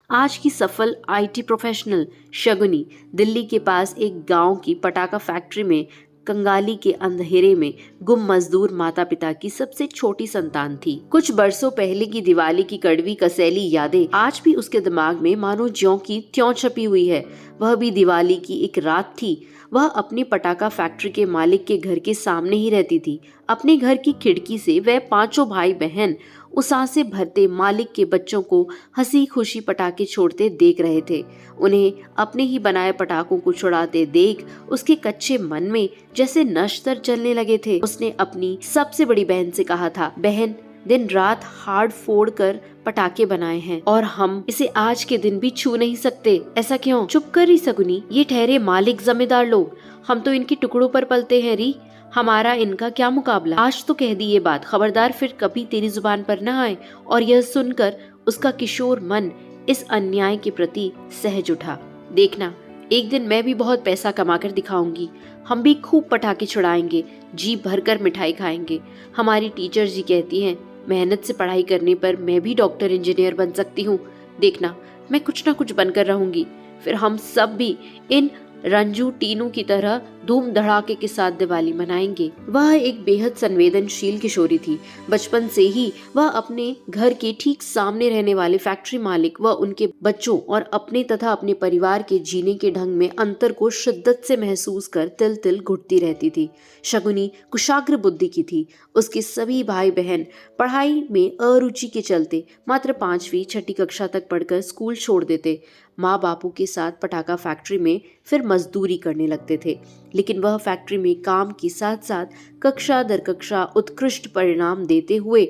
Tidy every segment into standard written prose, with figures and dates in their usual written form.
आज की सफल आईटी प्रोफेशनल शगुनी दिल्ली के पास एक गांव की पटाखा फैक्ट्री में कंगाली के अंधेरे में गुम मजदूर माता पिता की सबसे छोटी संतान थी। कुछ बरसों पहले की दिवाली की कड़वी कसैली यादें आज भी उसके दिमाग में मानो ज्यों की त्यों छपी हुई है। वह भी दिवाली की एक रात थी। वह अपनी पटाखा फैक्ट्री के मालिक के घर के सामने ही रहती थी। अपने घर की खिड़की से वह पांचों भाई बहन उस सांसें भरते मालिक के बच्चों को हंसी खुशी पटाखे छोड़ते देख रहे थे। उन्हें अपने ही बनाए पटाखों को छुड़ाते देख उसके कच्चे मन में जैसे नश्तर चलने लगे थे। उसने अपनी सबसे बड़ी बहन से कहा था, बहन, दिन रात हाड़ फोड़ कर पटाखे बनाए हैं और हम इसे आज के दिन भी छू नहीं सकते। ऐसा क्यों? चुप कर रही सगुनी, ये ठहरे मालिक जमींदार लोग, हम तो इनके टुकड़ों पर पलते हैं री। हमारा इनका क्या मुकाबला। आज तो कह दी ये बात, खबरदार फिर कभी तेरी जुबान पर न आए। और यह सुनकर उसका किशोर मन इस अन्याय के प्रति सहज उठा। देखना, एक दिन मैं भी बहुत पैसा कमाकर दिखाऊंगी। हम भी खूब पटाखे छुड़ाएंगे, जी भरकर मिठाई खाएंगे। हमारी टीचर जी कहती हैं, मेहनत से पढ़ाई करने पर मैं भी डॉक्टर इंजीनियर बन सकती हूँ। देखना, मैं कुछ ना कुछ बनकर रहूंगी। फिर हम सब भी इन रंजू टीनू की तरह धूम धड़ाके के साथ दिवाली मनाएंगे। वह एक बेहद संवेदनशील किशोरी थी। बचपन से ही वह अपने घर के ठीक सामने रहने वाले फैक्ट्री मालिक व उनके बच्चों और अपने तथा अपने परिवार के जीने के ढंग में अंतर को शिद्दत से महसूस कर तिल तिल घुटती रहती थी। शगुनी कुशाग्र बुद्धि की थी। उसके सभी भाई बहन पढ़ाई में अरुचि के चलते मात्र 5वीं 6ठी कक्षा तक पढ़कर स्कूल छोड़ देते। माँ बापू के साथ पटाखा फैक्ट्री में फिर मजदूरी करने लगते थे। लेकिन वह फैक्ट्री में काम के साथ साथ कक्षा दर कक्षा उत्कृष्ट परिणाम देते हुए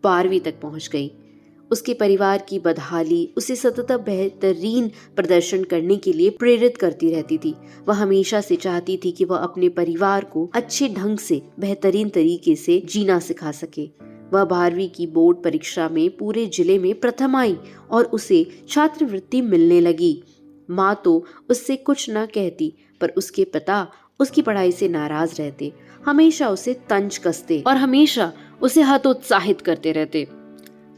12वीं तक पहुंच गई। उसके परिवार की बदहाली उसे सतत बेहतरीन प्रदर्शन करने के लिए प्रेरित करती रहती थी। वह हमेशा से चाहती थी कि वह अपने परिवार को अच्छे ढंग से बेहतरीन तरीके से जीना सिखा सके। वह 12वीं की बोर्ड परीक्षा में पूरे जिले में प्रथम आई और उसे छात्रवृत्ति मिलने लगी। माँ तो उससे कुछ न कहती, पर उसके पिता उसकी पढ़ाई से नाराज रहते, हमेशा उसे तंज कसते और हमेशा उसे हतोत्साहित करते रहते।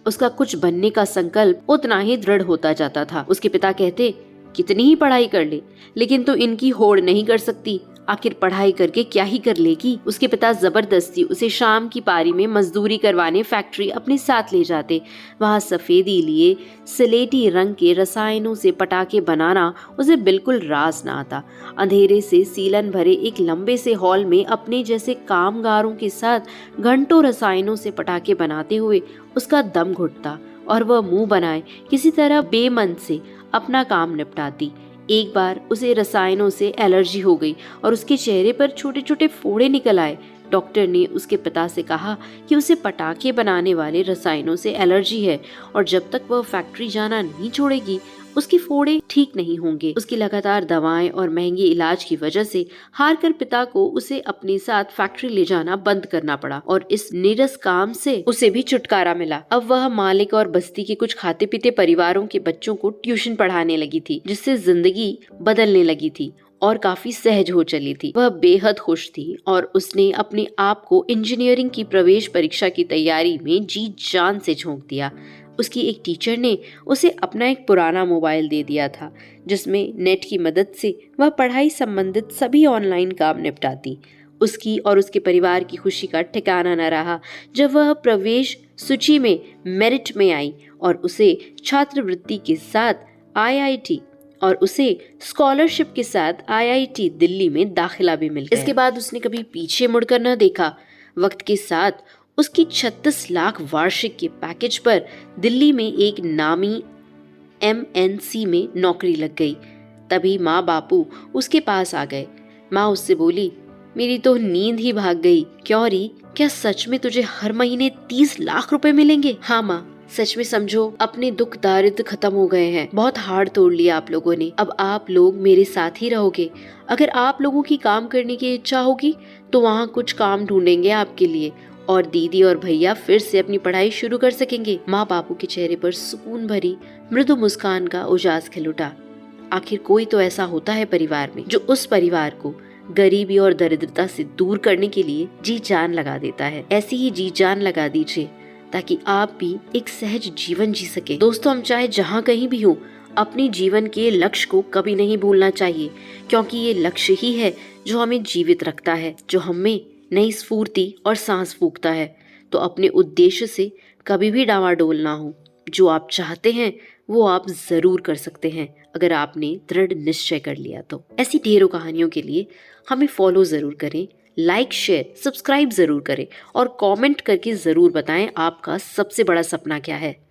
उसका कुछ बनने का संकल्प उतना ही दृढ़ होता जाता था। उसके पिता कहते, कितनी ही पढ़ाई कर ले, लेकिन तो इनकी होड़ नहीं कर सकती। आखिर पढ़ाई करके क्या ही कर लेगी। उसके पिता जबरदस्ती उसे शाम की पारी में मजदूरी करवाने फैक्ट्री अपने साथ ले जाते। वहाँ सफेदी लिए स्लेटी रंग के रसायनों से पटाखे बनाना उसे बिल्कुल रास ना आता। अंधेरे से सीलन भरे एक लंबे से हॉल में अपने जैसे कामगारों के साथ घंटों रसायनों से पटाखे बनाते हुए उसका दम घुटता और वह मुंह बनाए किसी तरह बेमन से अपना काम निपटाती। एक बार उसे रसायनों से एलर्जी हो गई और उसके चेहरे पर छोटे छोटे फोड़े निकल आए। डॉक्टर ने उसके पिता से कहा कि उसे पटाखे बनाने वाले रसायनों से एलर्जी है और जब तक वह फैक्ट्री जाना नहीं छोड़ेगी उसके फोड़े ठीक नहीं होंगे। उसकी लगातार दवाएं और महंगे इलाज की वजह से हार कर पिता को उसे अपने साथ फैक्ट्री ले जाना बंद करना पड़ा और इस नीरस काम से उसे भी छुटकारा मिला। अब वह मालिक और बस्ती के कुछ खाते पीते परिवारों के बच्चों को ट्यूशन पढ़ाने लगी थी, जिससे जिंदगी बदलने लगी थी और काफी सहज हो चली थी। वह बेहद खुश थी और उसने अपने आप को इंजीनियरिंग की प्रवेश परीक्षा की तैयारी में जी जान से झोंक दिया। उसकी एक टीचर ने उसे अपना एक पुराना मोबाइल दे दिया था, जिसमें नेट की मदद से वह पढ़ाई संबंधित सभी ऑनलाइन काम निपटाती। उसकी और उसके परिवार की खुशी का ठिकाना न रहा जब वह प्रवेश सूची में मेरिट में आई और उसे छात्रवृत्ति के साथ आईआईटी और उसे स्कॉलरशिप के साथ आईआईटी दिल्ली में दाखिला भी मिल गया। इसके बाद उसने कभी पीछे मुड़कर न देखा। वक्त के साथ उसकी 36 लाख वार्षिक के पैकेज पर दिल्ली में एक नामी एमएनसी में नौकरी लग गई। तभी माँ बापू उसके पास आ गए। माँ उससे बोली, मेरी तो नींद ही भाग गई। क्यों री, क्या सच में तुझे हर महीने 30 लाख रुपए मिलेंगे? हाँ माँ, सच में समझो अपने दुख दारिद्र खत्म हो गए हैं। बहुत हाड़ तोड़ लिया आप लोगों ने। अब आप लोग मेरे साथ ही रहोगे। अगर आप लोगों की काम करने की इच्छा होगी तो वहाँ कुछ काम ढूंढेंगे आपके लिए और दीदी और भैया फिर से अपनी पढ़ाई शुरू कर सकेंगे। माँ बापू के चेहरे पर सुकून भरी मृदु मुस्कान का उजास खिल उठा। आखिर कोई तो ऐसा होता है परिवार में जो उस परिवार को गरीबी और दरिद्रता से दूर करने के लिए जी जान लगा देता है। ऐसी ही जी जान लगा दीजिए ताकि आप भी एक सहज जीवन जी सके। दोस्तों, हम चाहे जहाँ कहीं भी हो, अपने जीवन के लक्ष्य को कभी नहीं भूलना चाहिए, क्योंकि ये लक्ष्य ही है जो हमें जीवित रखता है, जो हमें नई स्फूर्ति और सांस फूंकता है। तो अपने उद्देश्य से कभी भी डावाडोल ना हो। जो आप चाहते हैं वो आप जरूर कर सकते हैं, अगर आपने दृढ़ निश्चय कर लिया तो। ऐसी ढेरों कहानियों के लिए हमें फॉलो जरूर करें, लाइक शेयर सब्सक्राइब जरूर करें और कमेंट करके जरूर बताएं आपका सबसे बड़ा सपना क्या है।